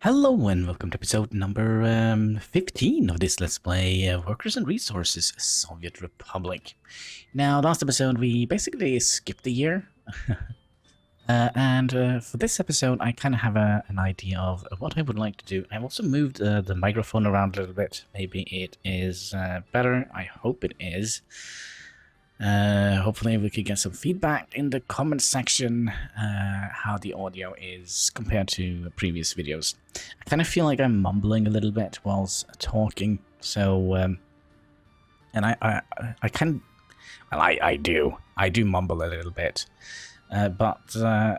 Hello and welcome to episode number 15 of this Let's Play Workers and Resources Soviet Republic. Now, last episode we basically skipped a year. and for this episode I kind of have an idea of what I would like to do. I've also moved the microphone around a little bit. Maybe it is better. I hope it is. Hopefully we could get some feedback in the comment section how the audio is compared to previous videos. I kind of feel like I'm mumbling a little bit whilst talking, so and I do mumble a little bit, but I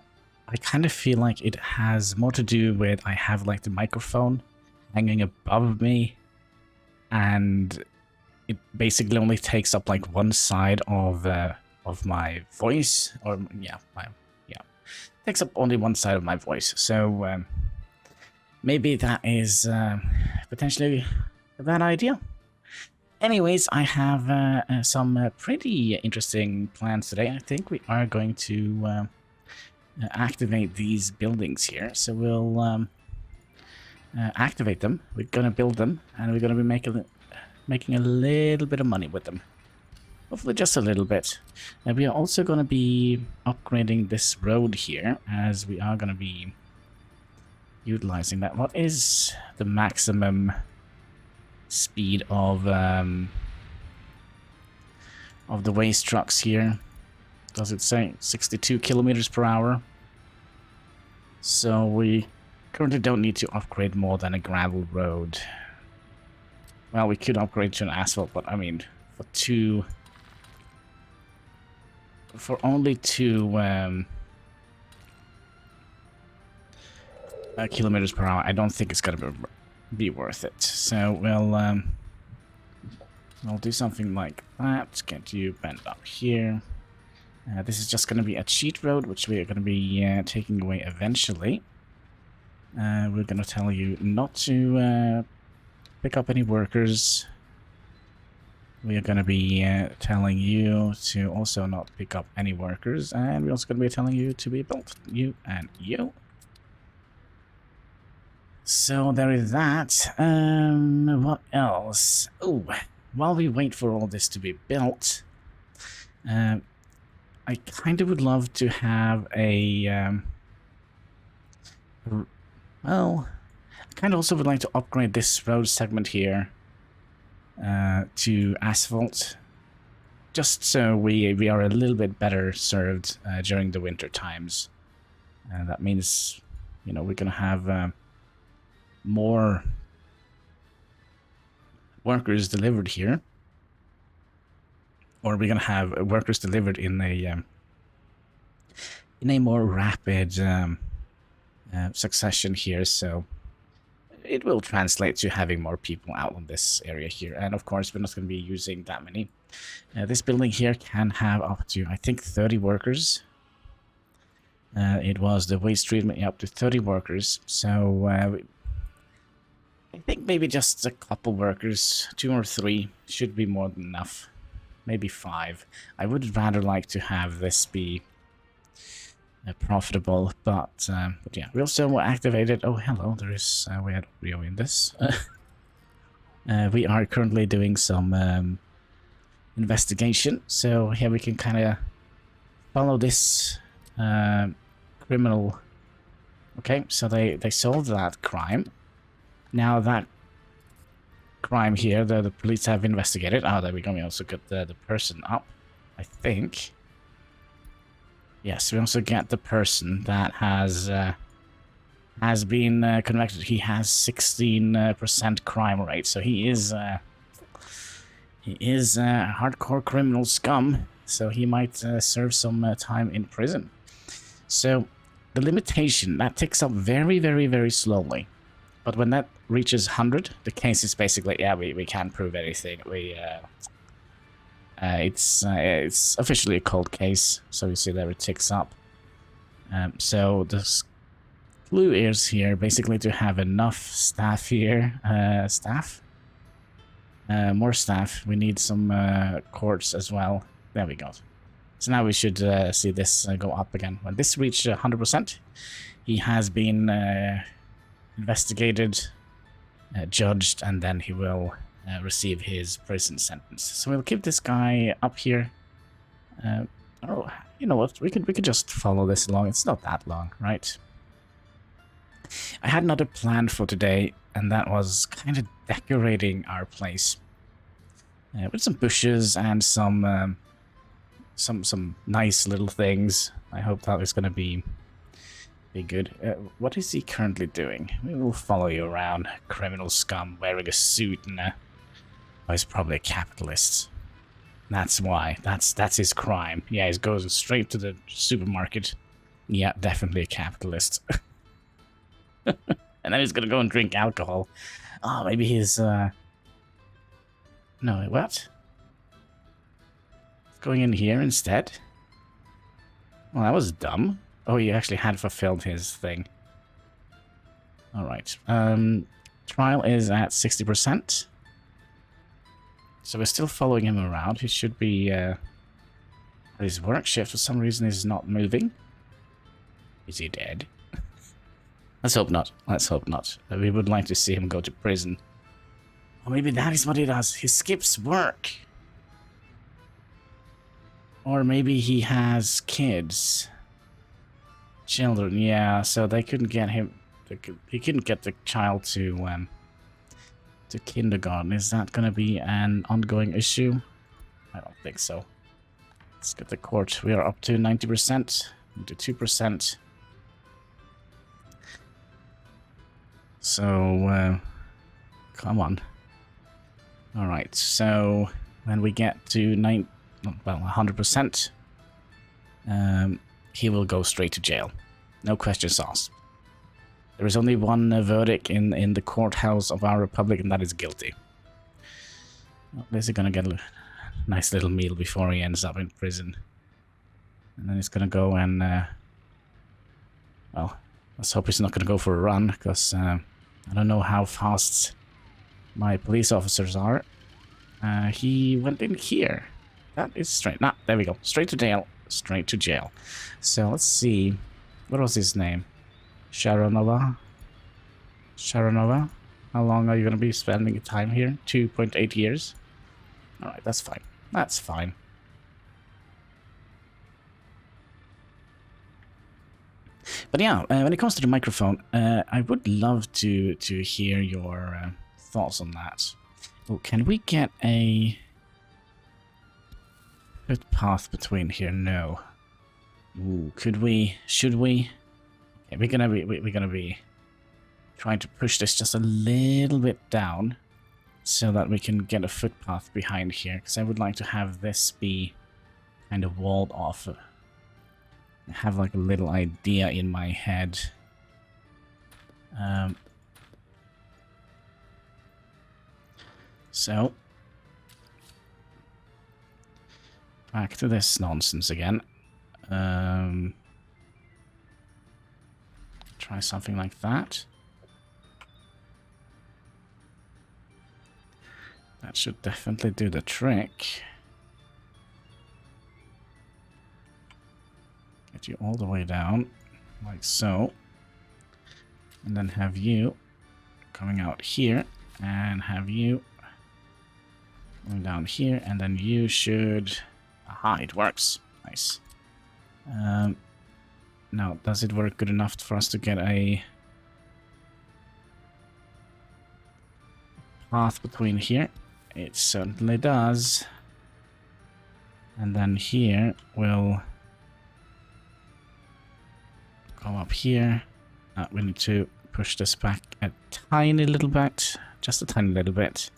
kind of feel like it has more to do with I have like the microphone hanging above me, and it basically only takes up like one side of my voice, or takes up only one side of my voice. So maybe that is potentially a bad idea. Anyways, I have some pretty interesting plans today. I think we are going to activate these buildings here. So we'll activate them. We're going to build them, and we're going to be making a little bit of money with them. Hopefully just a little bit. And we are also going to be upgrading this road here, as we are going to be utilizing that. What is the maximum speed of the waste trucks here? Does it say 62 kilometers per hour? So we currently don't need to upgrade more than a gravel road. Well, we could upgrade to an asphalt, but I mean, for only 2 kilometers per hour, I don't think it's gonna be worth it. So we'll do something like that. Get you bent up here. This is just gonna be a cheat road, which we are gonna be taking away eventually. We're gonna tell you not to pick up any workers. We are going to be telling you to also not pick up any workers, and we're also going to be telling you to be built. You and you. So there is that. What else? Oh, while we wait for all this to be built, I kind of would love to have a well, I kind of also would like to upgrade this road segment here to asphalt, just so we are a little bit better served during the winter times. That means, you know, we're gonna have more workers delivered here, or we're gonna have workers delivered in a more rapid succession here. So it will translate to having more people out on this area here. And of course, we're not going to be using that many. This building here can have up to, I think, 30 workers. It was the waste treatment, up to 30 workers. So I think maybe just a couple workers, 2 or 3, should be more than enough. Maybe 5. I would rather like to have this be profitable, but yeah, we also activated. Oh, hello, there is we had Rio in this. We are currently doing some investigation, so here we can kind of follow this criminal. Okay, so they solved that crime. Now that crime here, the police have investigated. Oh, there we go. We also got the person up, I think. Yes, we also get the person that has been convicted. He has 16% crime rate, so he is hardcore criminal scum. So he might serve some time in prison. So the limitation that ticks up very, very, very slowly, but when that reaches 100, the case is basically, yeah, we can't prove anything. It's officially a cold case, so you see there it ticks up. So the clue is here basically to have enough staff here. More staff. We need some courts as well. There we go. So now we should see this go up again. When this reached 100%, he has been investigated, judged, and then he will receive his prison sentence. So we'll keep this guy up here. Oh, you know what? We could just follow this along. It's not that long, right? I had another plan for today, and that was kind of decorating our place with some bushes and some nice little things. I hope that is going to be good. What is he currently doing? We will follow you around, criminal scum, wearing a suit and a... Oh, he's probably a capitalist. That's why. That's his crime. Yeah, he goes straight to the supermarket. Yeah, definitely a capitalist. And then he's gonna go and drink alcohol. Oh, maybe he's, No, what? Going in here instead? Well, that was dumb. Oh, he actually had fulfilled his thing. Alright. Trial is at 60%. So we're still following him around. He should be, at his work shift for some reason is not moving. Is he dead? Let's hope not. Let's hope not. We would like to see him go to prison. Or maybe that is what he does. He skips work. Or maybe he has kids. Children, yeah. So they couldn't get him... He couldn't get the child to kindergarten. Is that going to be an ongoing issue? I don't think so. Let's get the court. We are up to 90%. To 2%. So, come on. Alright, so when we get to 100%, he will go straight to jail. No questions asked. There is only one verdict in the courthouse of our republic, and that is guilty. Well, this is gonna get a nice little meal before he ends up in prison. And then he's gonna go and, well, let's hope he's not gonna go for a run, because I don't know how fast my police officers are. He went in here. That is straight. Nah, there we go. Straight to jail. Straight to jail. So let's see. What was his name? Sharonova? Sharonova? How long are you going to be spending time here? 2.8 years? Alright, that's fine. That's fine. But yeah, when it comes to the microphone, I would love to hear your thoughts on that. Oh, can we get a footpath between here? No. Ooh, could we? Should we? Okay, we're gonna be trying to push this just a little bit down so that we can get a footpath behind here, because I would like to have this be kind of walled off. I have like a little idea in my head. So, back to this nonsense again. Try something like that. That should definitely do the trick. Get you all the way down, like so. And then have you coming out here, and have you going down here, and then you should... Aha, it works. Nice. Now, does it work good enough for us to get a path between here? It certainly does. And then here we'll go up here. We need to push this back a tiny little bit. Just a tiny little bit.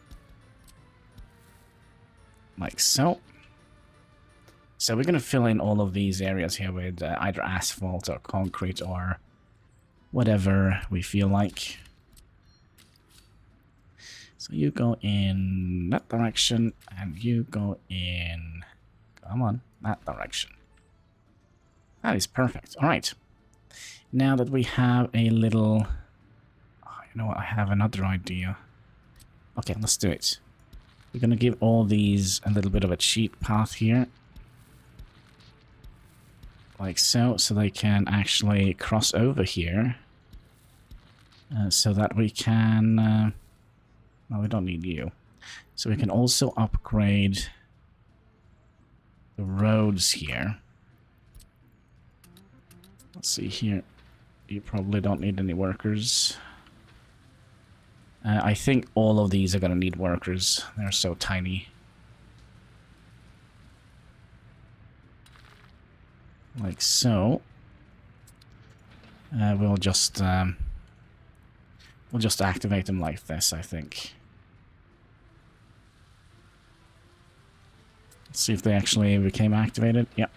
Like so. So we're going to fill in all of these areas here with either asphalt or concrete or whatever we feel like. So you go in that direction, and you go in, come on, that direction. That is perfect. All right. Now that we have a little, oh, you know what, I have another idea. Okay, let's do it. We're going to give all these a little bit of a cheat path here. Like so, so they can actually cross over here. so that we can... well, we don't need you. So we can also upgrade the roads here. Let's see here. You probably don't need any workers. I think all of these are going to need workers. They're so tiny. Like so. We'll just activate them like this, I think. Let's see if they actually became activated. Yep.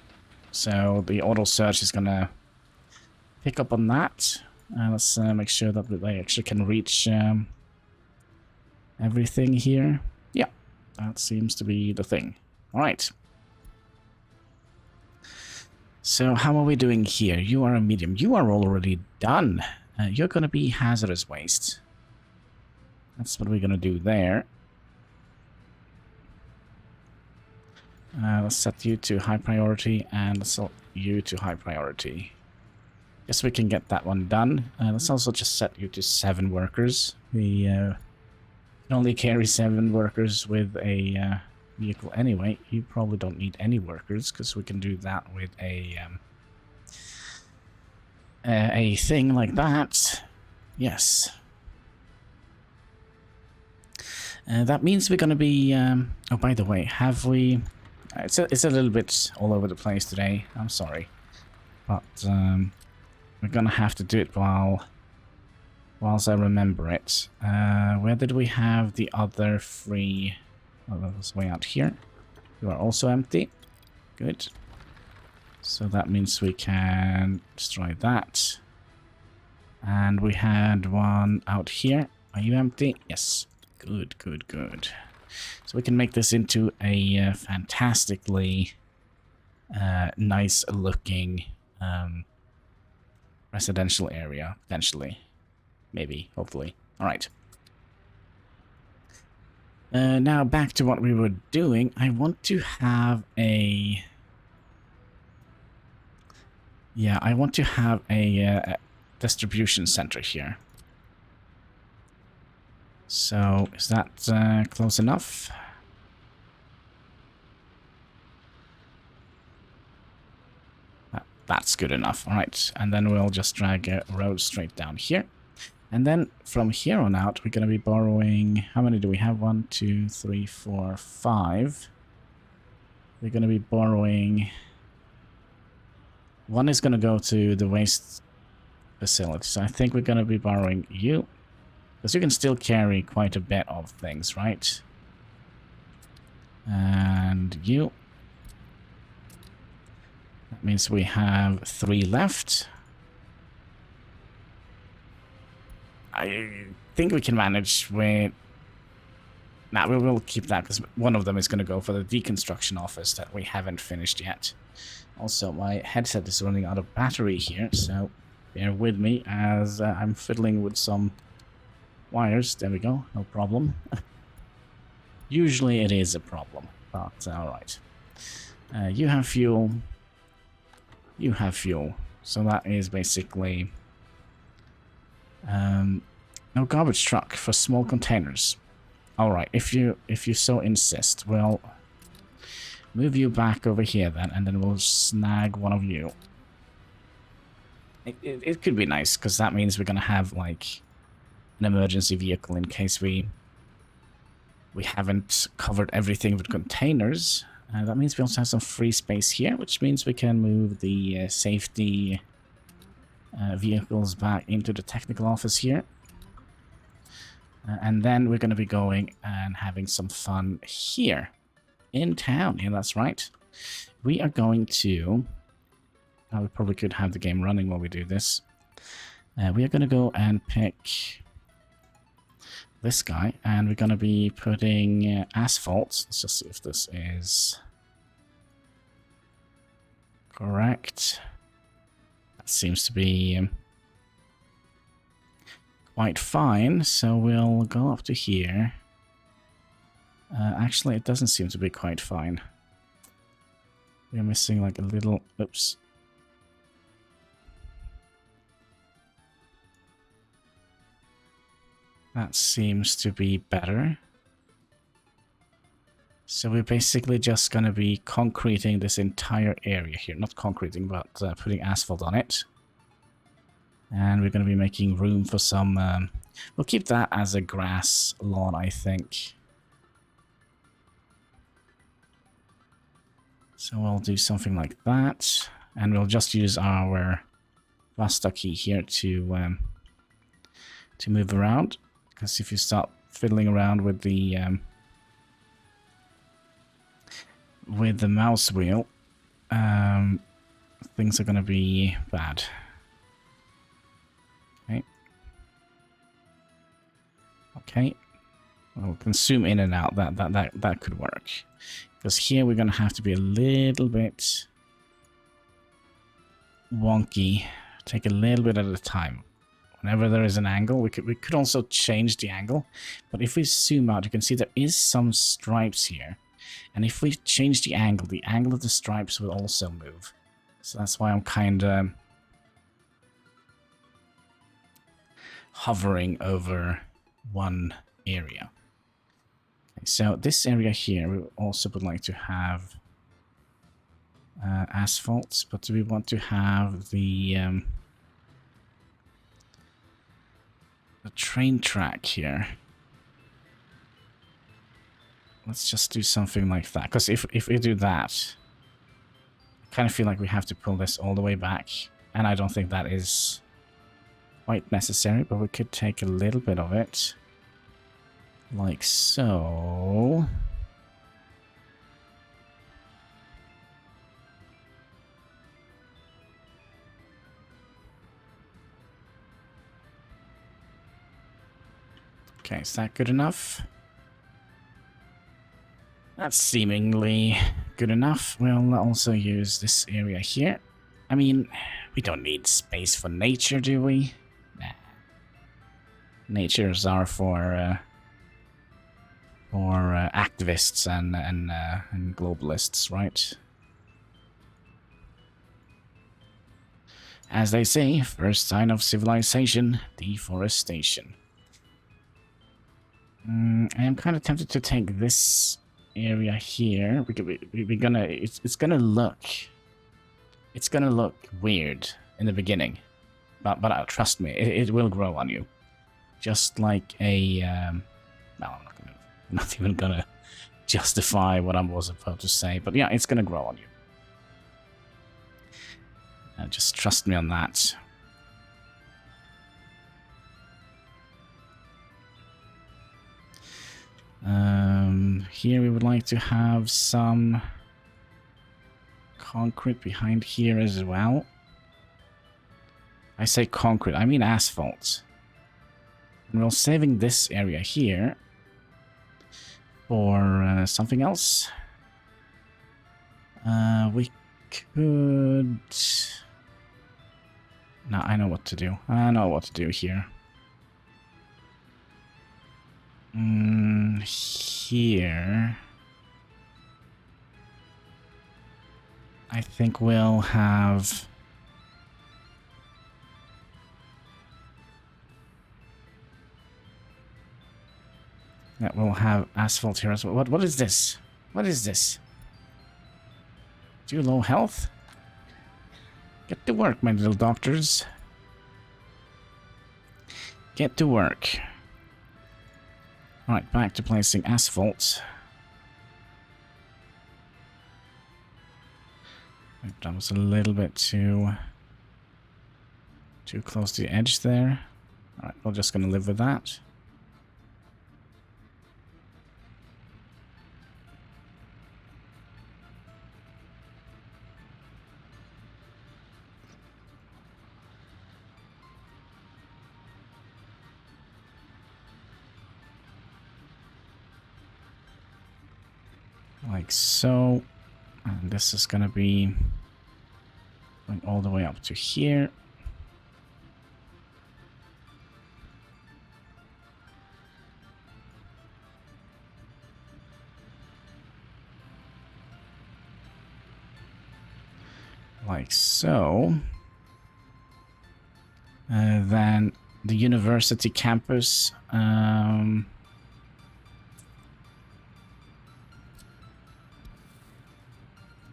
So the auto search is gonna pick up on that. Let's make sure that they actually can reach everything here. Yeah, that seems to be the thing. All right. So how are we doing here? You are a medium. You are already done. You're going to be hazardous waste. That's what we're going to do there. Let's set you to high priority and let's set you to high priority. Guess we can get that one done. Let's also just set you to 7 workers. We can only carry 7 workers with a vehicle anyway. You probably don't need any workers because we can do that with a thing like that. Yes. That means we're going to be... oh, by the way, have we... It's a little bit all over the place today. I'm sorry. But we're going to have to do it whilst I remember it. Where did we have the other 3... Oh, that was way out here. You are also empty. Good. So that means we can destroy that. And we had one out here. Are you empty? Yes. Good, good, good. So we can make this into a fantastically nice looking residential area, potentially. Maybe, hopefully. Alright. Now back to what we were doing. I want to have a... Yeah, I want to have a distribution center here. So, is that close enough? That's good enough. Alright, and then we'll just drag a road straight down here. And then from here on out, we're going to be borrowing... How many do we have? 1, 2, 3, 4, 5. We're going to be borrowing... One is going to go to the waste facility. So I think we're going to be borrowing you. Because you can still carry quite a bit of things, right? And you. That means we have 3 left. I think we can manage with... Nah, we will keep that because one of them is going to go for the deconstruction office that we haven't finished yet. Also, my headset is running out of battery here, so bear with me as I'm fiddling with some wires. There we go, no problem. Usually it is a problem, but alright. You have fuel. You have fuel. So that is basically... no garbage truck for small containers. Alright, if you so insist, we'll move you back over here then, and then we'll snag one of you. It could be nice, because that means we're going to have, like, an emergency vehicle in case we haven't covered everything with containers. That means we also have some free space here, which means we can move the safety vehicles back into the technical office here. And then we're going to be going and having some fun here in town. Yeah, that's right. We are going to... we probably could have the game running while we do this. We are going to go and pick this guy, and we're going to be putting asphalt. Let's just see if this is correct. That seems to be quite fine, so we'll go up to here. Actually, it doesn't seem to be quite fine. We're missing like a little... Oops. That seems to be better. So we're basically just going to be concreting this entire area here. Not concreting, but putting asphalt on it. And we're going to be making room for some... we'll keep that as a grass lawn, I think. So we'll do something like that. And we'll just use our Rasta key here to move around. Because if you start fiddling around with the mouse wheel, things are going to be bad. Okay. Okay. Well, we can zoom in and out. That could work. Because here we're going to have to be a little bit wonky. Take a little bit at a time. Whenever there is an angle, we could also change the angle. But if we zoom out, you can see there is some stripes here. And if we change the angle of the stripes will also move. So that's why I'm kind of hovering over one area. Okay, so this area here, we also would like to have asphalt, but do we want to have the train track here? Let's just do something like that, because if we do that, I kind of feel like we have to pull this all the way back, and I don't think that is quite necessary, but we could take a little bit of it, like so. Okay, is that good enough? That's seemingly good enough. We'll also use this area here. I mean, we don't need space for nature, do we? Nah. Natures are for activists and globalists, right? As they say, first sign of civilization, deforestation. I am kind of tempted to take this area here. We're gonna. It's gonna look weird in the beginning, but trust me, it will grow on you, just like a. No, I'm not even gonna justify what I was about to say, but yeah, it's gonna grow on you. Just trust me on that. Here we would like to have some concrete behind here as well. I say concrete, I mean asphalt. And we're saving this area here for something else. We could... No, I know what to do. I know what to do here. Here... I think we'll have... Yeah, we'll have asphalt here as well. What is this? What is this? Too low health? Get to work, my little doctors. Get to work. Alright, back to placing asphalt. That was a little bit too close to the edge there. Alright, we're just gonna live with that. Like so. And this is gonna be going all the way up to here. Like so. Then the university campus.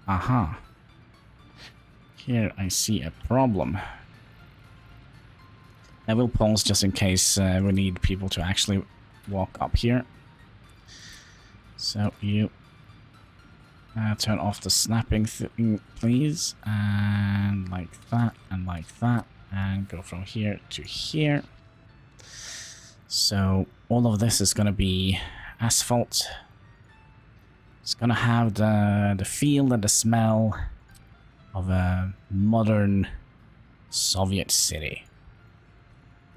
Aha. Here I see a problem. I will pause just in case we need people to actually walk up here. So you turn off the snapping thing, please. And like that, and like that. And go from here to here. So all of this is going to be asphalt. It's going to have the feel and the smell of a modern Soviet city.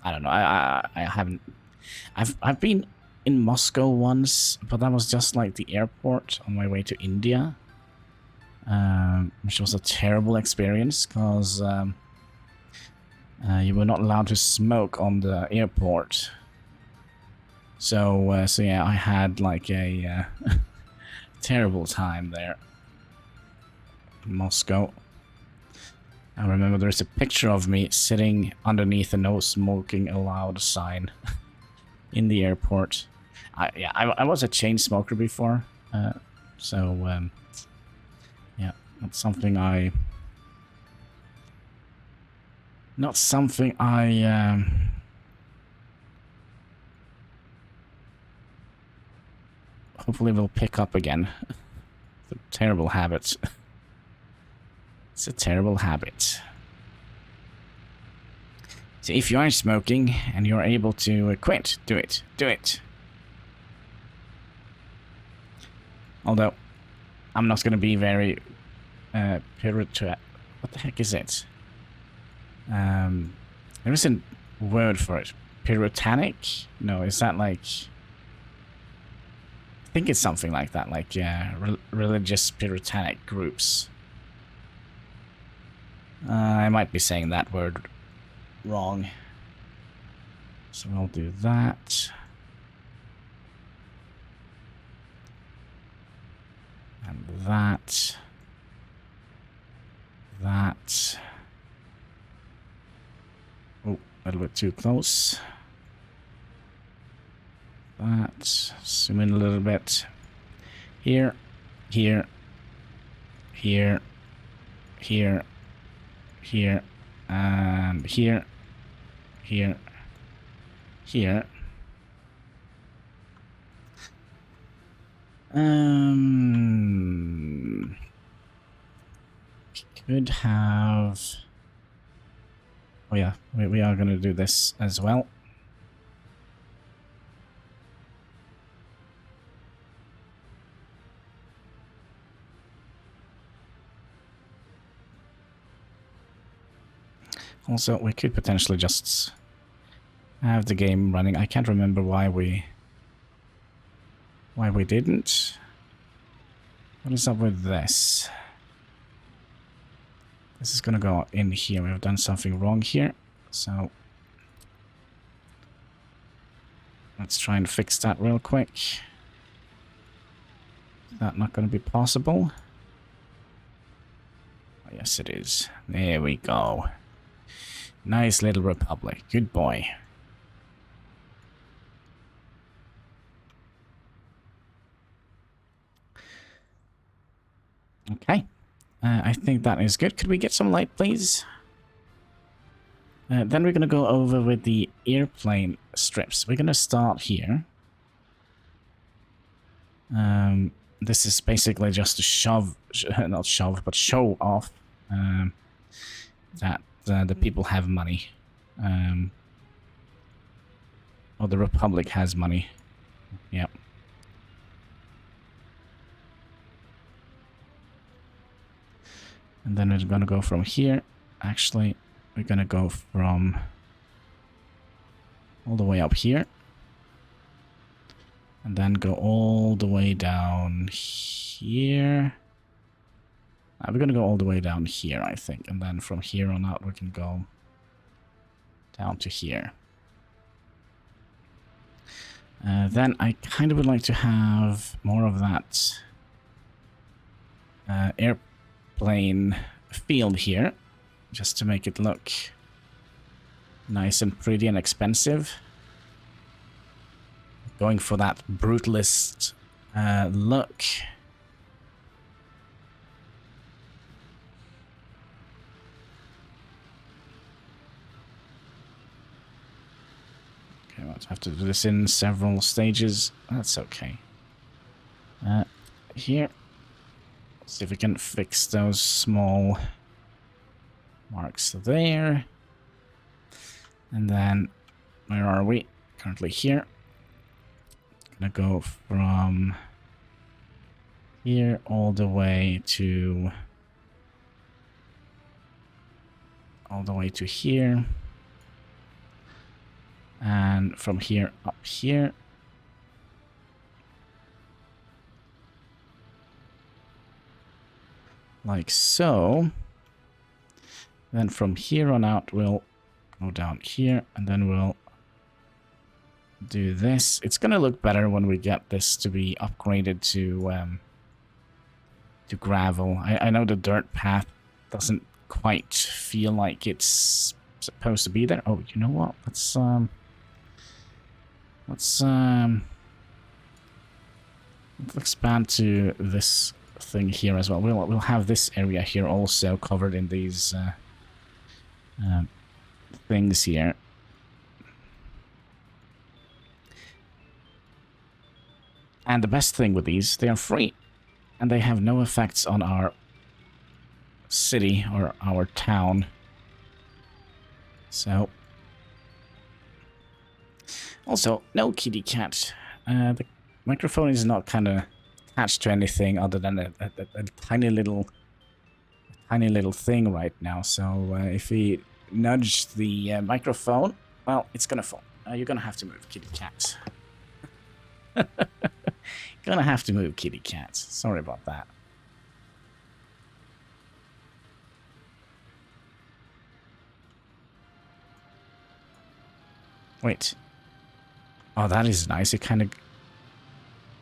I don't know. I haven't. I've been in Moscow once, but that was just like the airport on my way to India, which was a terrible experience because you were not allowed to smoke on the airport. So yeah, I had like a terrible time there in Moscow. I remember there's a picture of me sitting underneath a no smoking allowed sign in the airport. I was a chain smoker before, so yeah, that's something I... Not something I... hopefully will pick up again. It's a terrible habit. It's a terrible habit. So if you are smoking and you're able to quit, do it. Do it. Although, I'm not going to be very pyrotechnic. What the heck is it? There is a word for it. Pyrotechnic? No, is that like... I think it's something like that, like religious pyrotechnic groups. I might be saying that word wrong. So I'll do that. And that. That. Oh, a little bit too close. That. Zoom in a little bit. Here. Here. Here. Here. Here. And here. Here. Here. Could have... Oh yeah, we are going to do this as well. Also, we could potentially just have the game running. I can't remember why we didn't. What is up with this? This is gonna go in here. We've done something wrong here, so let's try and fix that real quick. Is that not gonna be possible? Oh, yes, it is. There we go. Nice little republic. Good boy. Okay. I think that is good. Could we get some light, please? Then we're going to go over with the airplane strips. We're going to start here. This is basically just to not shove, but show off that the people have money. Or the Republic has money. Yep. And then we're going to go from here. Actually, we're going to go from all the way up here. And then go all the way down here. We're going to go all the way down here, I think. And then from here on out, we can go down to here. Then I kind of would like to have more of that airplane field here, just to make it look Nice and pretty and expensive. Going for that brutalist look. Okay, we'll have to do this in several stages. That's okay. Here. See if we can fix those small marks there. And then, where are we? Currently here. Gonna go from here all the way to here. And from here up here. Like so. Then from here on out, we'll go down here, and then we'll do this. It's gonna look better when we get this to be upgraded to gravel. I know the dirt path doesn't quite feel like it's supposed to be there. Oh, you know what? Let's expand to this thing here as well. We'll have this area here also covered in these things here. And the best thing with these, they are free. And they have no effects on our city or our town. So. Also, no kitty cat. The microphone is not kind of attached to anything other than a tiny little thing right now. So if we nudge the microphone, well, it's gonna fall. You're gonna have to move, kitty cat. Gonna have to move, kitty cat. Sorry about that. Wait. Oh, that is nice. It kind of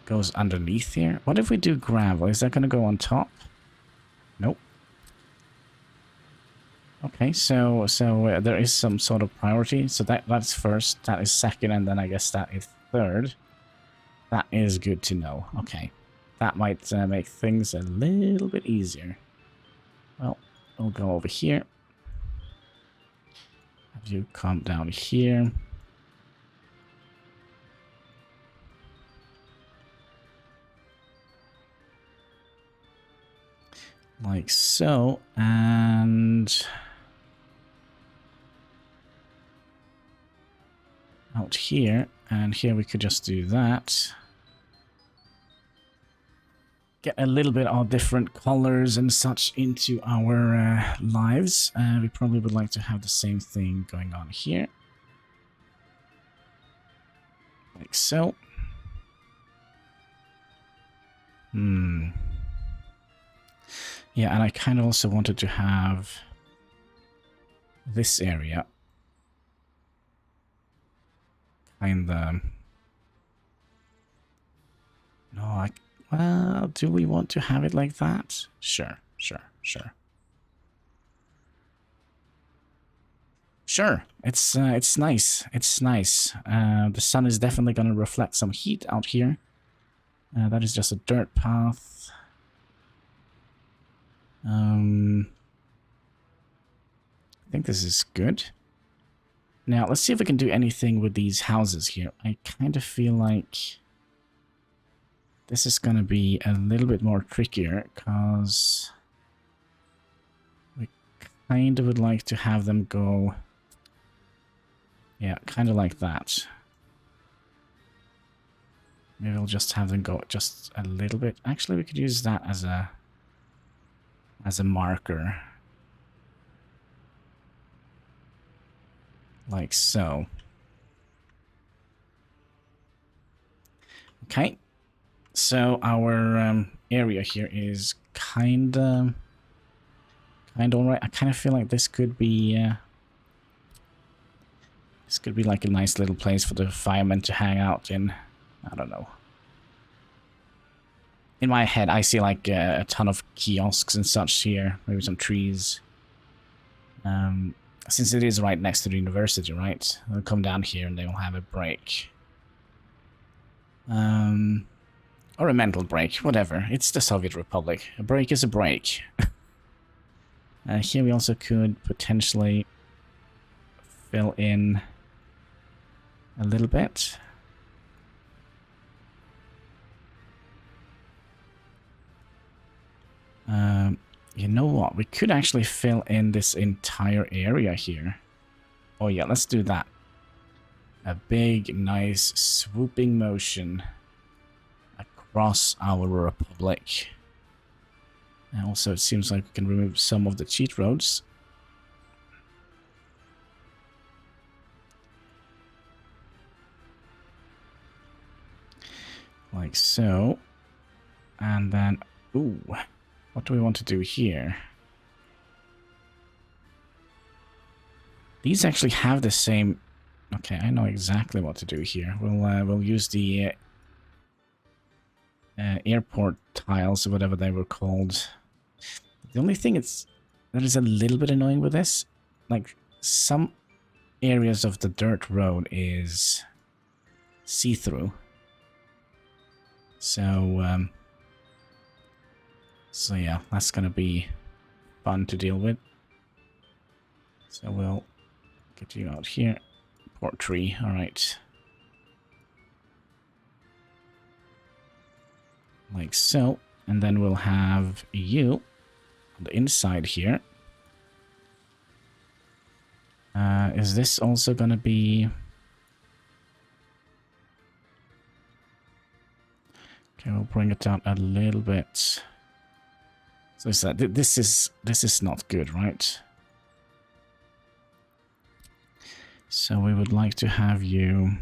goes underneath here. What if we do gravel? Is that gonna go on top? Nope. Okay, so there is some sort of priority. So that's first, that is second, and then I guess that is third. That is good to know. Okay, that might make things a little bit easier. Well, we'll go over here. Have you come down here? Like so, and out here, and here we could just do that. Get a little bit of different colors and such into our lives. We probably would like to have the same thing going on here. Like so. Yeah, and I kind of also wanted to have this area kind of... No, well, do we want to have it like that? Sure. Sure, it's nice. It's nice. The sun is definitely going to reflect some heat out here. That is just a dirt path. I think this is good. Now, let's see if we can do anything with these houses here. I kind of feel like this is going to be a little bit more trickier, because we kind of would like to have them go... Yeah, kind of like that. Maybe we'll just have them go just a little bit. Actually, we could use that as a marker. Like so. Okay. So our area here is kind of alright. I kind of feel like this could be like a nice little place for the firemen to hang out in. I don't know. In my head, I see like a ton of kiosks and such here. Maybe some trees. since it is right next to the university, right? They'll come down here and they will have a break. Or a mental break, whatever. It's the Soviet Republic. A break is a break. Here we also could potentially fill in a little bit. You know what? We could actually fill in this entire area here. Oh yeah, let's do that. A big, nice, swooping motion across our republic. And also, it seems like we can remove some of the cheat roads. Like so. And then, ooh, what do we want to do here? These actually have the same... Okay, I know exactly what to do here. We'll use the airport tiles or whatever they were called. The only thing that is a little bit annoying with this, like some areas of the dirt road is see-through. So yeah, that's gonna be fun to deal with. So we'll get you out here. Port tree, alright. Like so. And then we'll have you on the inside here. Is this also gonna be... Okay, we'll bring it down a little bit. So this is not good, right? So we would like to have you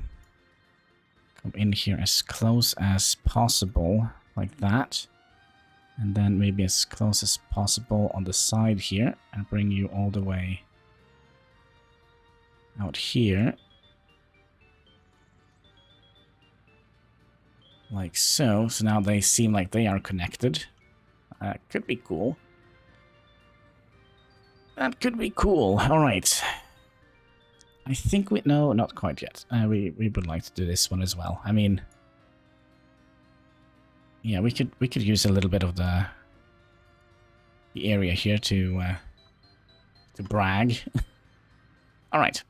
come in here as close as possible, like that. And then maybe as close as possible on the side here, and bring you all the way out here. Like so. So now they seem like they are connected. Could be cool. That could be cool. Alright. I think we... No, not quite yet. We would like to do this one as well. I mean... Yeah, we could use a little bit of the area here to brag. Alright.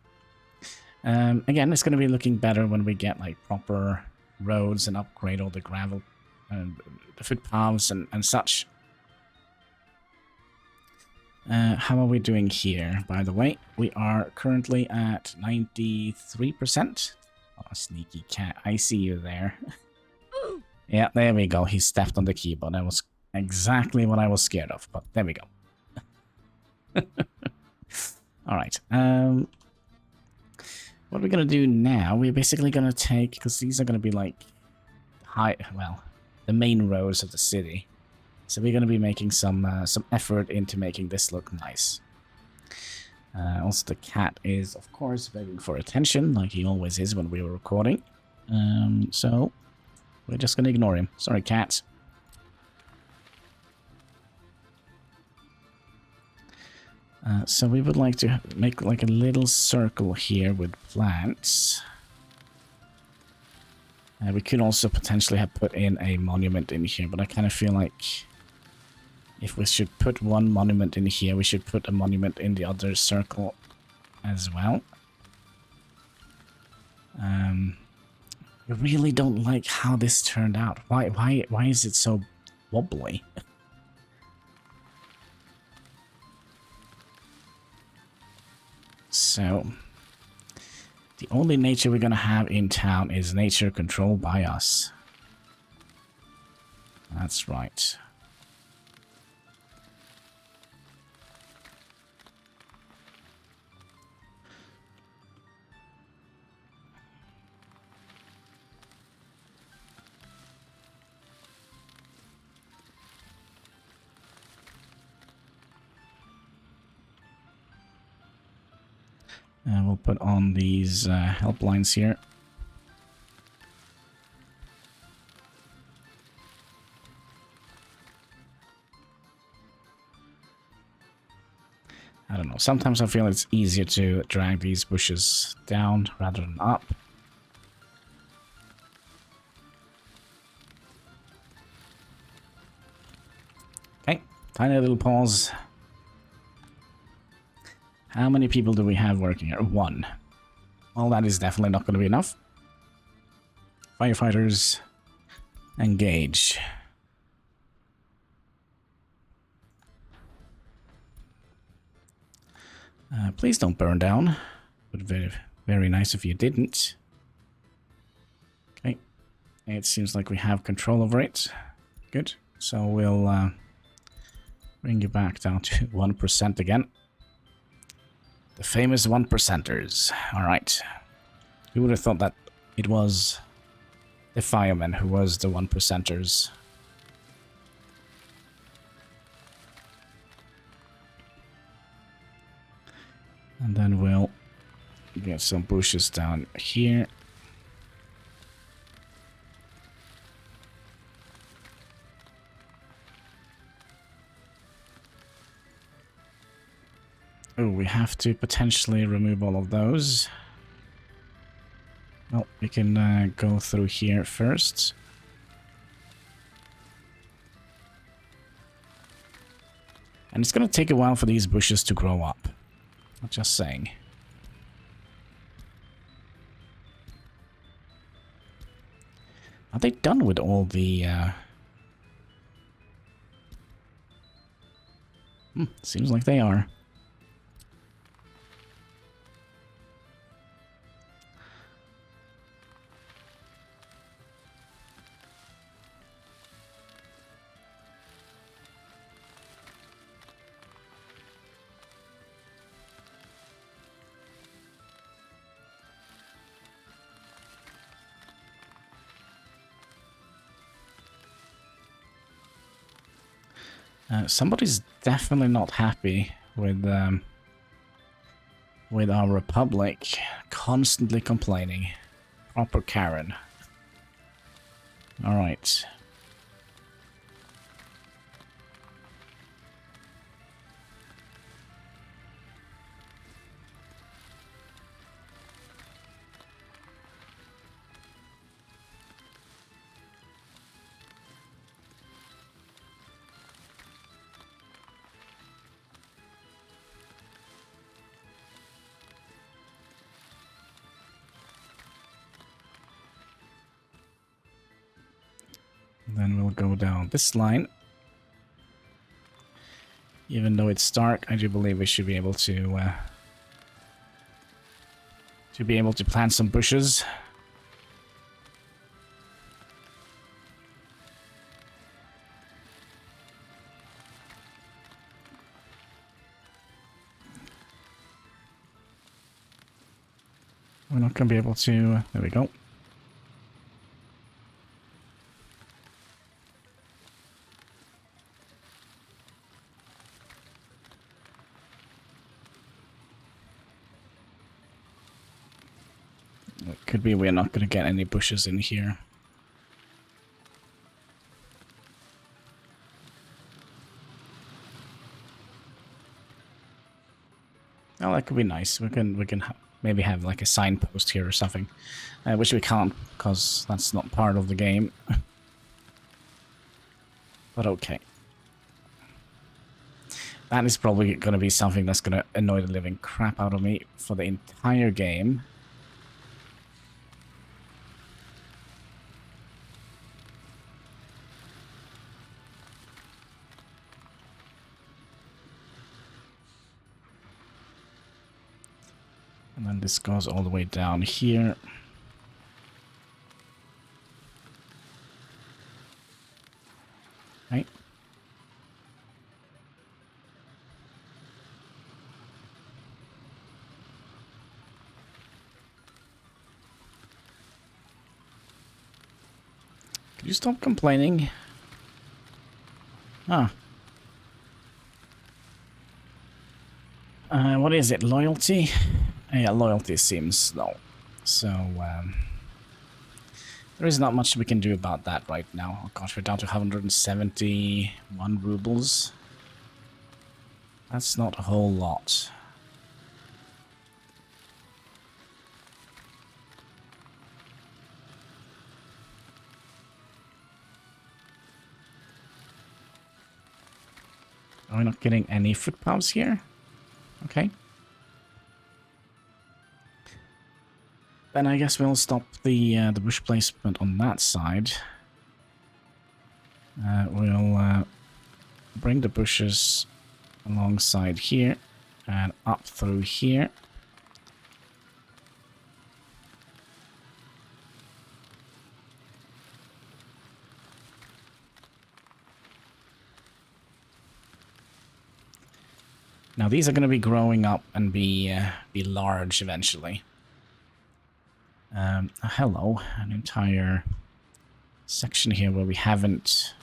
Again, it's going to be looking better when we get like proper roads and upgrade all the gravel, the footpaths and such. How are we doing here, by the way? We are currently at 93%. Oh, sneaky cat. I see you there. Yeah, there we go. He stepped on the keyboard. That was exactly what I was scared of, but there we go. Alright. What we're going to do now, we're basically going to take... Because these are going to be like... the main roads of the city. So we're going to be making some effort into making this look nice. Also, the cat is, of course, begging for attention, like he always is when we were recording. So we're just going to ignore him. Sorry, cat. So we would like to make like a little circle here with plants. We could also potentially have put in a monument in here, but I kind of feel like if we should put one monument in here, we should put a monument in the other circle as well. I really don't like how this turned out. Why is it so wobbly? So, the only nature we're gonna have in town is nature controlled by us. That's right. We'll put on these helplines here. I don't know. Sometimes I feel it's easier to drag these bushes down rather than up. Okay, tiny little pause. How many people do we have working here? 1. Well, that is definitely not going to be enough. Firefighters, engage. Please don't burn down. Would be very, very nice if you didn't. Okay. It seems like we have control over it. Good. So we'll bring you back down to 1% again. The famous 1%ers. Alright. Who would have thought that it was the firemen who was the 1%ers? And then we'll get some bushes down here. Oh, we have to potentially remove all of those. Well, we can go through here first. And it's going to take a while for these bushes to grow up. I'm just saying. Are they done with all the... seems like they are. Somebody's definitely not happy with our republic, constantly complaining. Proper Karen. All right. Then we'll go down this line. Even though it's dark, I do believe we should be able to plant some bushes. We're not going to be able to... there we go. It could be we're not going to get any bushes in here. Oh, that could be nice. We can maybe have like a signpost here or something, which we can't because that's not part of the game. But okay. That is probably going to be something that's going to annoy the living crap out of me for the entire game. And then this goes all the way down here. Right. Could you stop complaining? Ah. What is it? Loyalty? Yeah, loyalty seems low. So, there is not much we can do about that right now. Oh gosh, we're down to 171 rubles. That's not a whole lot. Are we not getting any footpaths here? Okay. Then I guess we'll stop the bush placement on that side. We'll bring the bushes alongside here and up through here. Now these are going to be growing up and be large eventually. Hello, an entire section here where we haven't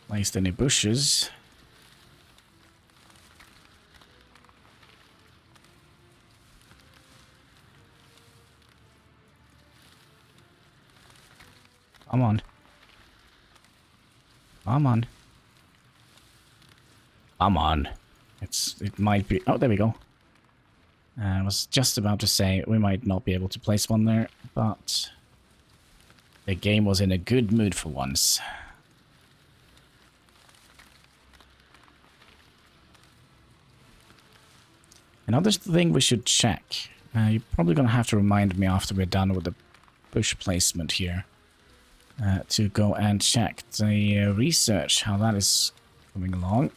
placed any bushes. Come on. Come on. Come on. It might be... Oh, there we go. I was just about to say we might not be able to place one there, but the game was in a good mood for once. Another thing we should check. You're probably going to have to remind me after we're done with the bush placement here. To go and check the research, how that is coming along.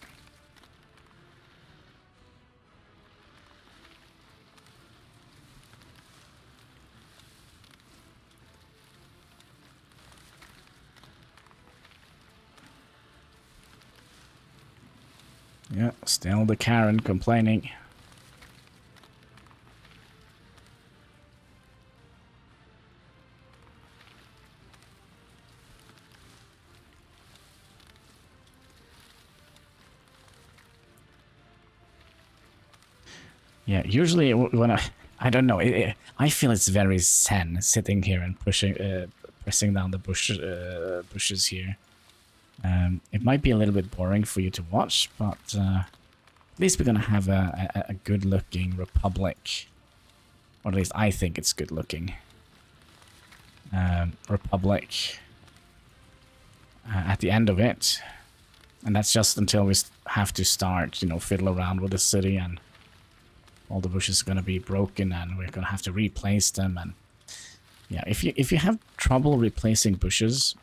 Yeah, still the Karen complaining. Yeah, usually when I don't know, I feel it's very zen sitting here and pressing down the bushes here. It might be a little bit boring for you to watch, but at least we're gonna have a good-looking Republic, or at least I think it's good-looking Republic at the end of it, and that's just until we have to start, you know, fiddle around with the city and. All the bushes are going to be broken and we're going to have to replace them. And yeah, if you have trouble replacing bushes,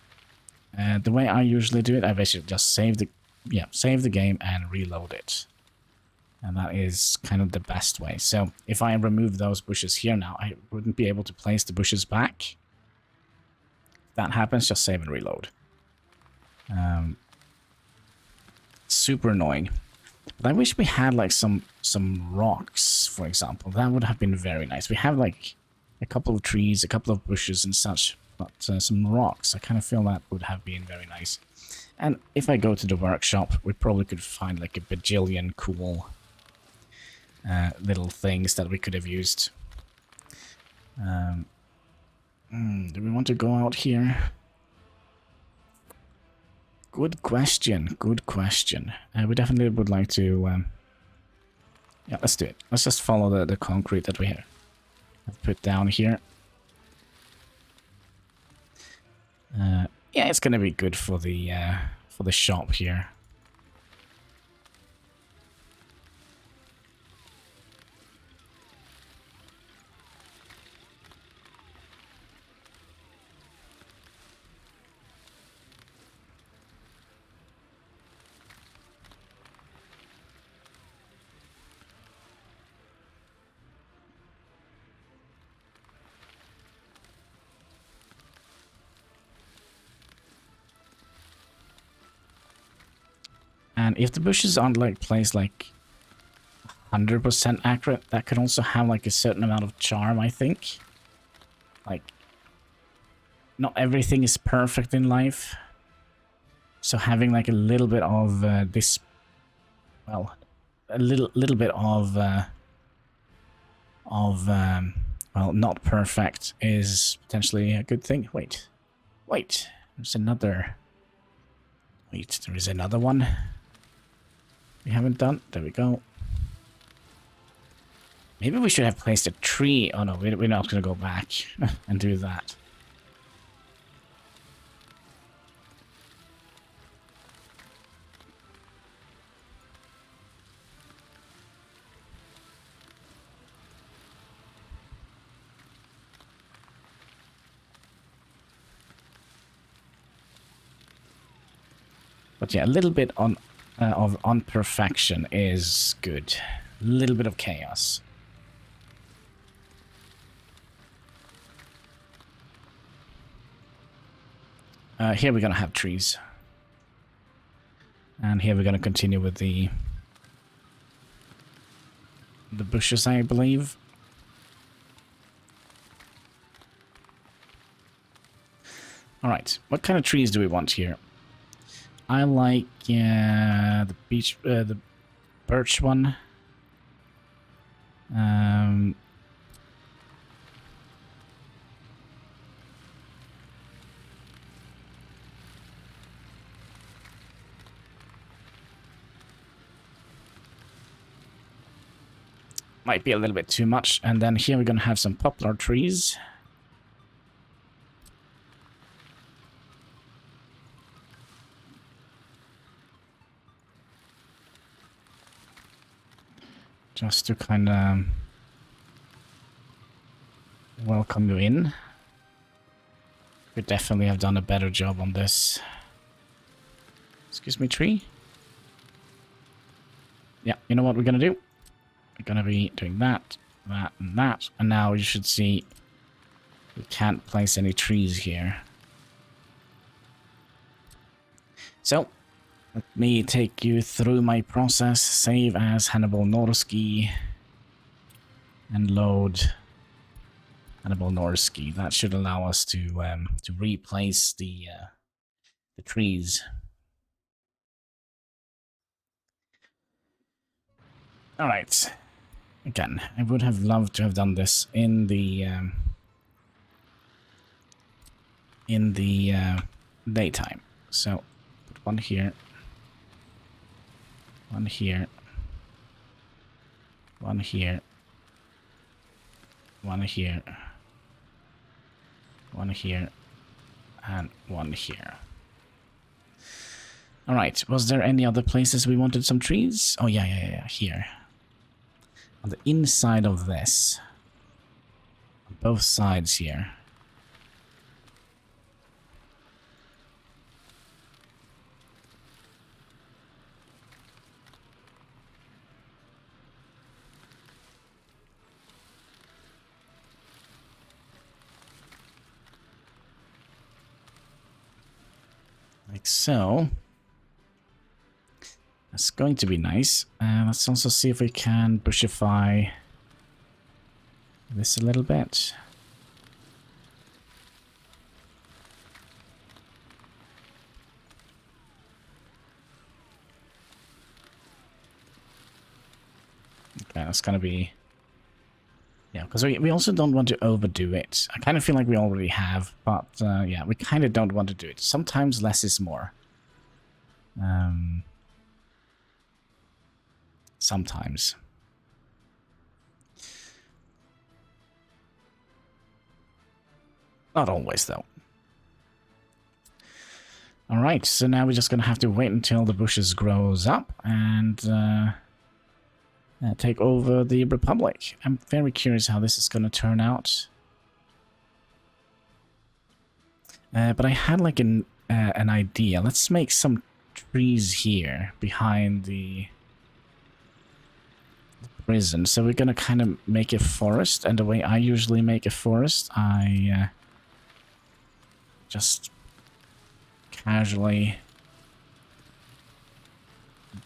the way I usually do it, I basically just save the game and reload it. And that is kind of the best way. So if I remove those bushes here now, I wouldn't be able to place the bushes back. If that happens, just save and reload. Super annoying. But I wish we had like some rocks, for example. That would have been very nice. We have like a couple of trees, a couple of bushes and such, but some rocks. I kind of feel that would have been very nice. And if I go to the workshop, we probably could find like a bajillion cool little things that we could have used. Do we want to go out here? Good question, good question. We definitely would like to... yeah, let's do it. Let's just follow the concrete that we have put down here. Yeah, it's gonna be good for the shop here. And if the bushes aren't like placed like 100% accurate, that can also have like a certain amount of charm, I think. Like, not everything is perfect in life. So having like a little bit of this, well, a little bit of what well, not perfect is potentially a good thing. Wait. There's another... Wait, there is another one we haven't done. There we go. Maybe we should have placed a tree. Oh no, we're not going to go back and do that. But yeah, a little bit of imperfection is good. A little bit of chaos. Here we're going to have trees. And here we're going to continue with the bushes, I believe. Alright, what kind of trees do we want here? I like the birch one. Might be a little bit too much. And then here we're going to have some poplar trees. Just to kind of welcome you in. Could definitely have done a better job on this. Excuse me, tree? Yeah, you know what we're going to do? We're going to be doing that, that, and that. And now you should see we can't place any trees here. So, let me take you through my process. Save as HanniballNOR and load HanniballNOR. That should allow us to replace the trees. All right. Again, I would have loved to have done this in the daytime. So put one here. One here. One here. One here. One here. And one here. Alright, was there any other places we wanted some trees? Oh, yeah, here. On the inside of this. On both sides here. Like so. That's going to be nice. Let's also see if we can bushify this a little bit. Okay, that's gonna be... Yeah, because we also don't want to overdo it. I kind of feel like we already have, but yeah, we kind of don't want to do it. Sometimes less is more. Sometimes. Not always, though. Alright, so now we're just going to have to wait until the bushes grows up and take over the Republic. I'm very curious how this is going to turn out. But I had like an idea. Let's make some trees here behind the prison. So we're going to kind of make a forest. And the way I usually make a forest, I just casually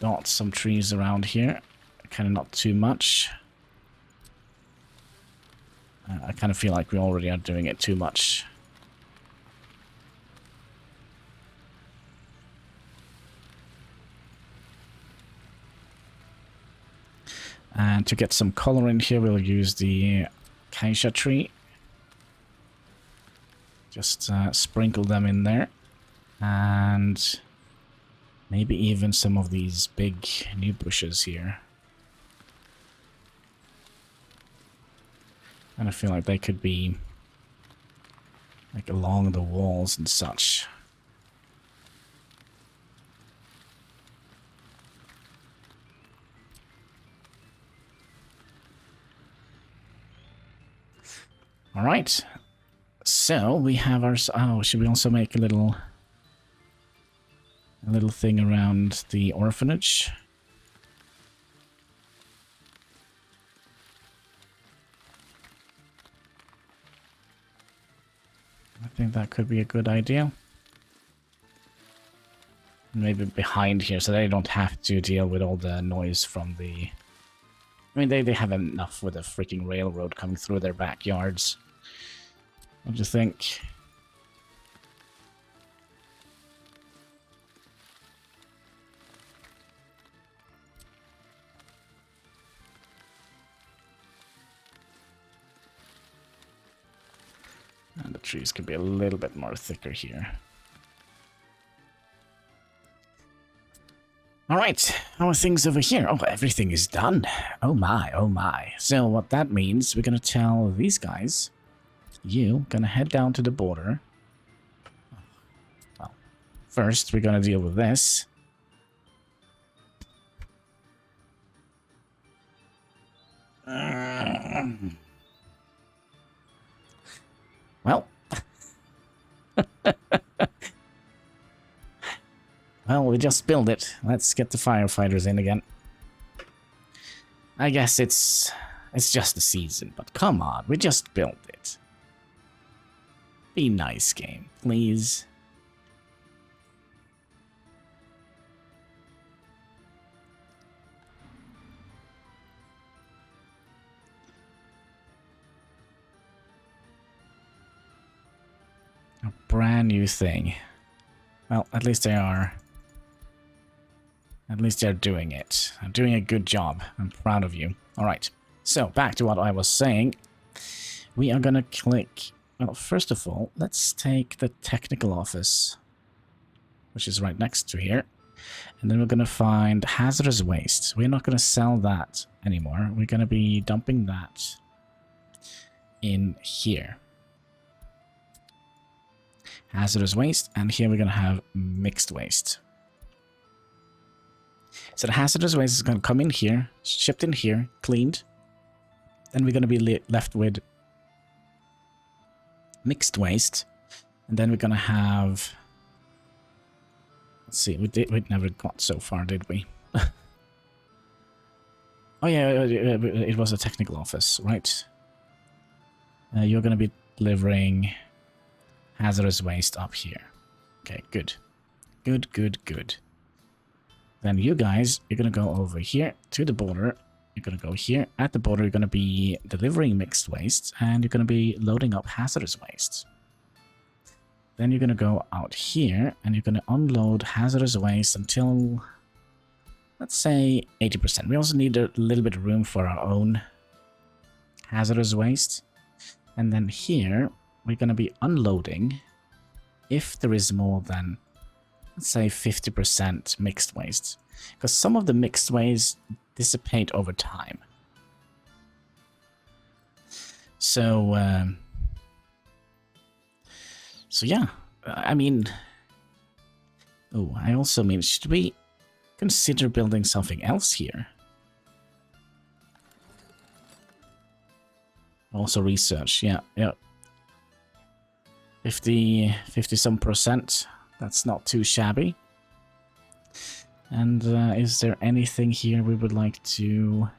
dot some trees around here. Kind of not too much. I kind of feel like we already are doing it too much. And to get some color in here, we'll use the acacia tree. Just sprinkle them in there. And maybe even some of these big new bushes here. And I feel like they could be like along the walls and such. All right. So we have our... Oh, should we also make a little thing around the orphanage? I think that could be a good idea. Maybe behind here, so they don't have to deal with all the noise from the... I mean, they have enough with a freaking railroad coming through their backyards. What do you think? And the trees could be a little bit more thicker here. Alright, how are things over here? Oh, everything is done. Oh my, oh my. So what that means, we're gonna tell these guys, you gonna head down to the border. Well, first we're gonna deal with this. Well. Well, we just built it. Let's get the firefighters in again. I guess it's just a season, but come on, we just built it. Be nice, game, please. A brand new thing. Well, at least they are. At least they're doing it. They're doing a good job. I'm proud of you. Alright, so back to what I was saying. We are gonna click... Well, first of all, let's take the technical office, which is right next to here. And then we're gonna find hazardous waste. We're not gonna sell that anymore. We're gonna be dumping that in here. Hazardous waste, and here we're gonna have mixed waste. So the hazardous waste is gonna come in here, shipped in here, cleaned. Then we're gonna be left with mixed waste, and then we're gonna have... Let's see, we never got so far, did we? Oh yeah, it was a technical office, right? You're gonna be delivering hazardous waste up here. Okay, good. Good, good, good. Then you guys, you're gonna go over here to the border. You're gonna go here. At the border, you're gonna be delivering mixed waste, and you're gonna be loading up hazardous waste. Then you're gonna go out here, and you're gonna unload hazardous waste until, let's say, 80%. We also need a little bit of room for our own hazardous waste. And then here, we're gonna be unloading if there is more than, let's say, 50% mixed waste. Because some of the mixed waste dissipate over time. So, so yeah, I mean... Oh, I also mean, should we consider building something else here? Also research, yeah. 50 some percent. That's not too shabby. And is there anything here we would like to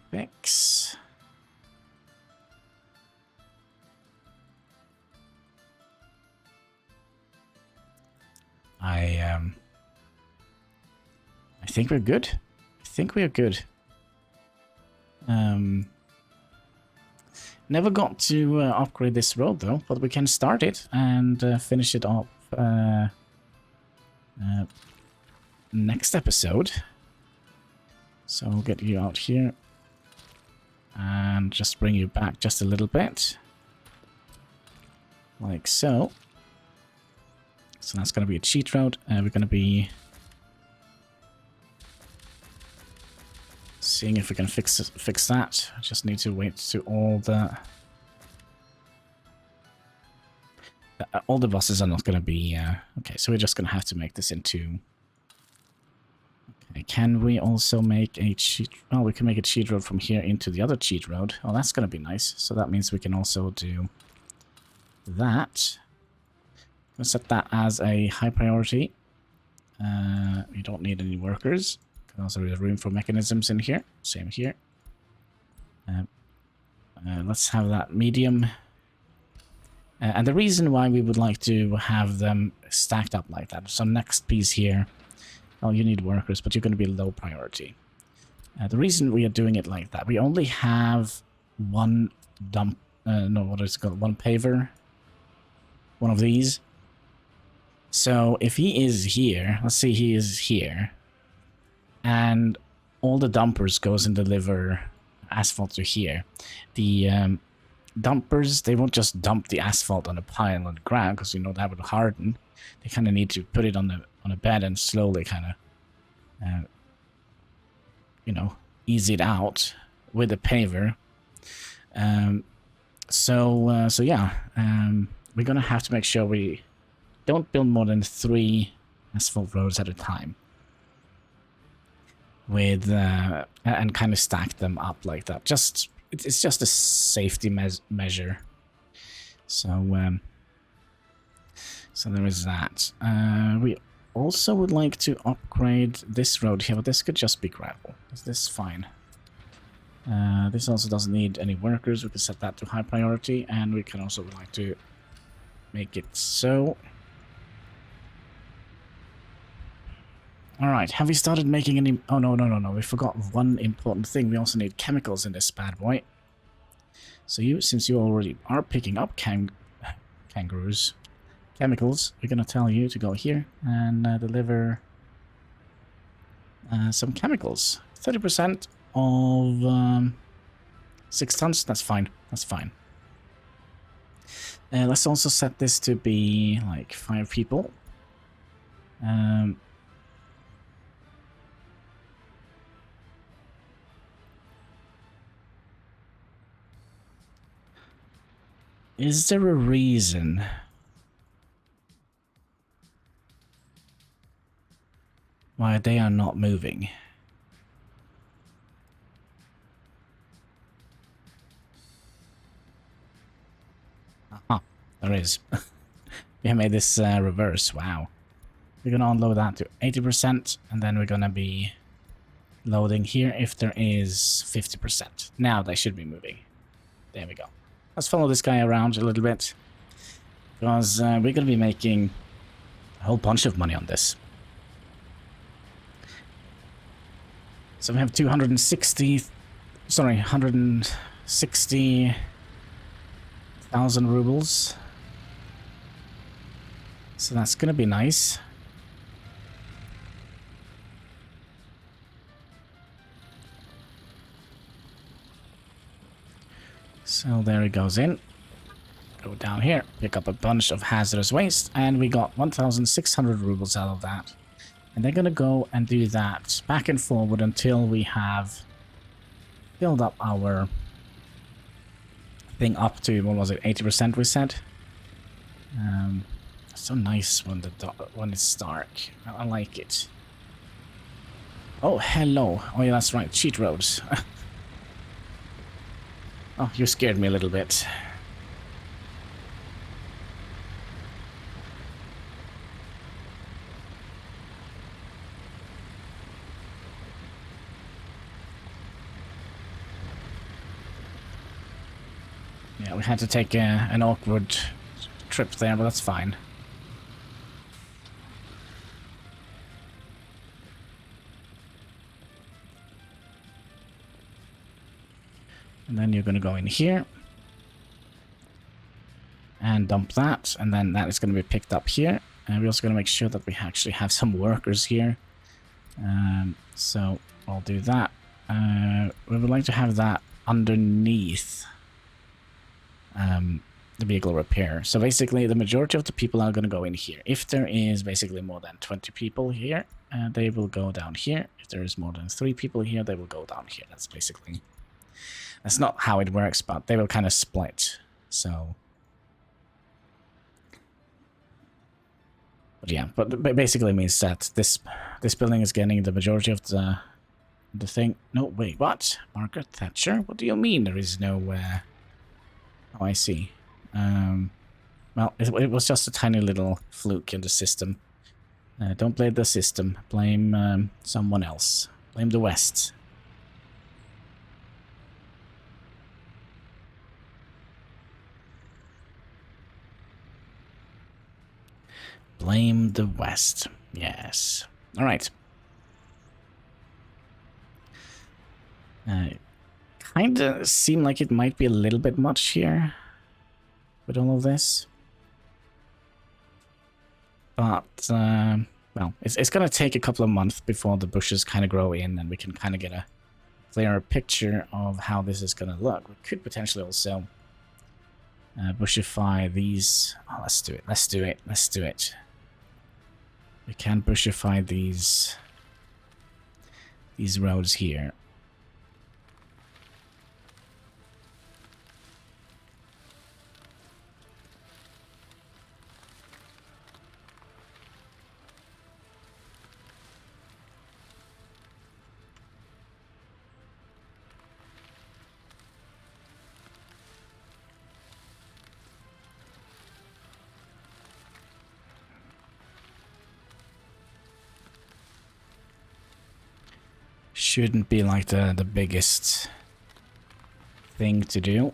fix? I think we're good. I think we are good. Never got to upgrade this road though, but we can start it and finish it up next episode. So I'll get you out here. and just bring you back just a little bit. Like so. So that's going to be a cheat road. We're going to be seeing if we can fix that. I just need to wait to all the buses are not going to be... okay, so we're just going to have to make this into... Okay, can we also make a cheat... Oh, we can make a cheat road from here into the other cheat road. Oh, that's going to be nice. So that means we can also do that. Let's set that as a high priority. We don't need any workers. Also, there's room for mechanisms in here. Same here. Let's have that medium. And the reason why we would like to have them stacked up like that. So next piece here. Oh, you need workers, but you're going to be low priority. The reason we are doing it like that, we only have one dump. No, what is it called? One paver. One of these. So if he is here, let's say he is here, and all the dumpers goes and deliver asphalt to here, the dumpers, they won't just dump the asphalt on a pile on the ground, because you know that would harden. They kind of need to put it on a bed and slowly kind of, you know, ease it out with a paver. So yeah, we're gonna have to make sure we don't build more than 3 asphalt roads at a time. With and kind of stack them up like that. It's just a safety measure. So so there is that. We also would like to upgrade this road here, but this could just be gravel. Is this fine? This also doesn't need any workers. We can set that to high priority, and we can also would like to make it so. Alright, have we started making any... Oh, no, we forgot one important thing. We also need chemicals in this bad boy. So since you already are picking up kangaroos, chemicals, we're gonna tell you to go here and deliver some chemicals. 30% of 6 tons, that's fine, that's fine. Let's also set this to be like 5 people. Is there a reason why they are not moving? Aha, there is. We have made this reverse, wow. We're gonna unload that to 80%, and then we're gonna be loading here if there is 50%. Now they should be moving. There we go. Let's follow this guy around a little bit, because we're going to be making a whole bunch of money on this. So we have 160,000 rubles. So that's going to be nice. So there it goes in. Go down here, pick up a bunch of hazardous waste, and we got 1,600 rubles out of that. And they're gonna go and do that back and forward until we have filled up our thing up to, what was it, 80% we said? So nice when it's dark. I like it. Oh, hello. Oh yeah, that's right, cheat roads. Oh, you scared me a little bit. Yeah, we had to take an awkward trip there, but that's fine. And then you're going to go in here and dump that, and then that is going to be picked up here. And we're also going to make sure that we actually have some workers here. So I'll do that. We would like to have that underneath the vehicle repair. So basically, the majority of the people are going to go in here. If there is basically more than 20 people here, they will go down here. If there is more than 3 people here, they will go down here. That's basically... That's not how it works, but they will kind of split. So... But yeah, but it basically means that this building is getting the majority of the thing. No, wait, what? Margaret Thatcher? What do you mean there is no... Oh, I see. Well, it was just a tiny little fluke in the system. Don't blame the system. Blame someone else. Blame the West. Blame the West. Yes. All right. Kind of seem like it might be a little bit much here with all of this. But, well, it's going to take a couple of months before the bushes kind of grow in and we can kind of get a clearer picture of how this is going to look. We could potentially also bushify these. Oh, let's do it. Let's do it. Let's do it. We can bushify these roads here. Shouldn't be like the biggest thing to do.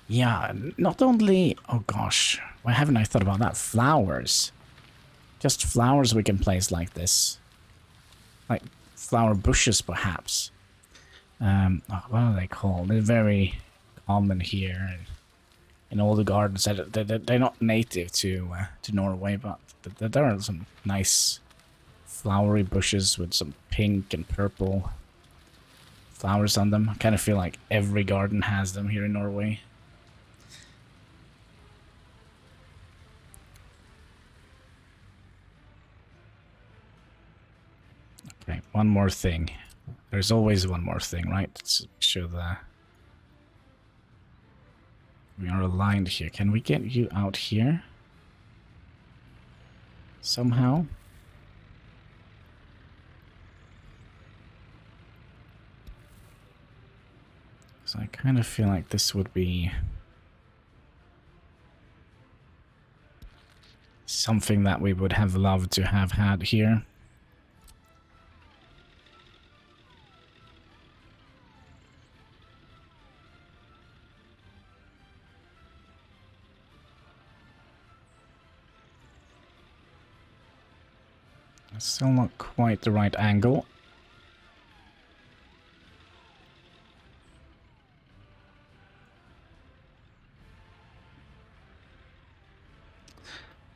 Yeah, not only... Oh gosh, why haven't I thought about that? Flowers. Just flowers we can place like this. Like flower bushes, perhaps. Oh, what are they called? They're very common here in all the gardens. They're not native to Norway, but there are some nice flowery bushes with some pink and purple flowers on them. I kind of feel like every garden has them here in Norway. Okay, one more thing. There's always one more thing, right? Let's make sure that we are aligned here. Can we get you out here? Somehow? So I kind of feel like this would be something that we would have loved to have had here. Still not quite the right angle.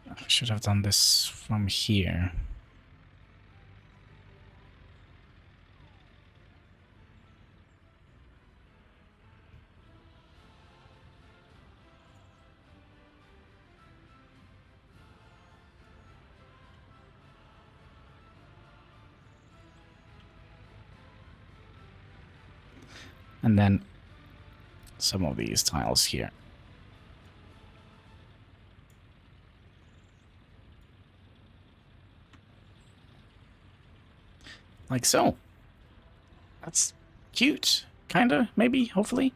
I should have done this from here. And then some of these tiles here. Like so. That's cute. Kinda, maybe, hopefully.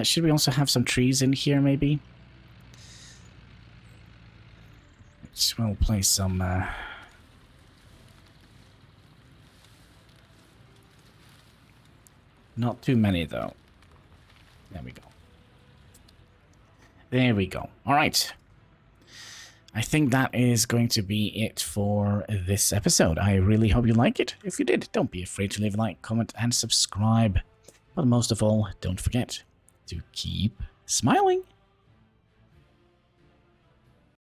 Should we also have some trees in here, maybe? we'll play some... Not too many, though. There we go. There we go. All right. I think that is going to be it for this episode. I really hope you like it. If you did, don't be afraid to leave a like, comment, and subscribe. But most of all, don't forget to keep smiling.